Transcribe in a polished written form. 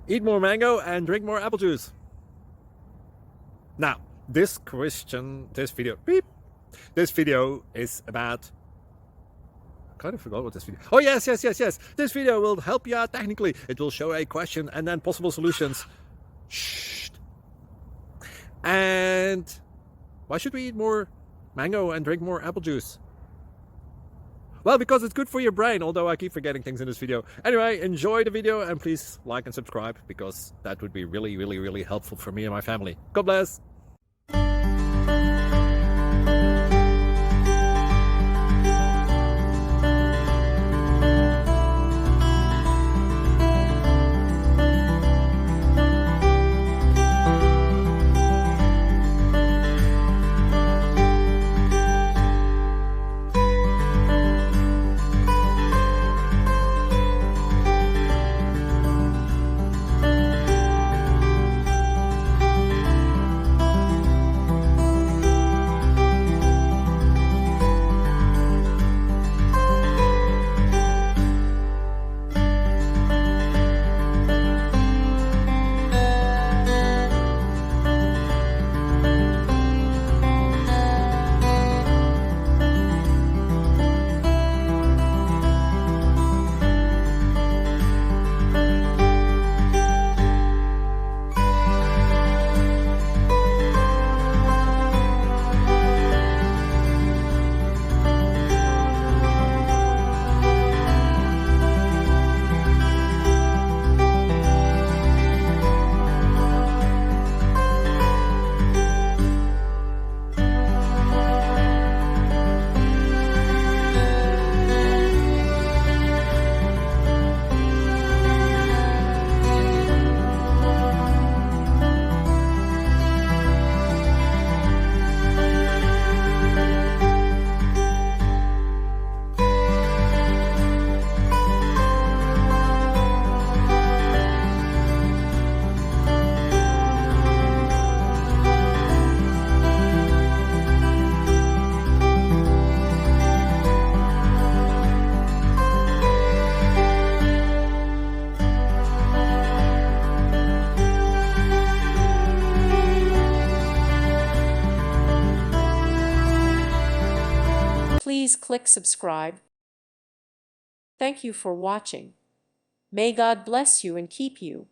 Eat more mango and drink more apple juice. Now, this video is about, I kind of forgot what this video. Oh, yes. This video will help you out technically. It will show a question and then possible solutions. Shh. And why should we eat more mango and drink more apple juice? Well, because it's good for your brain, although I keep forgetting things in this video. Anyway, enjoy the video and please like and subscribe, because that would be really helpful for me and my family. God bless. Please click subscribe. Thank you for watching. May God bless you and keep you.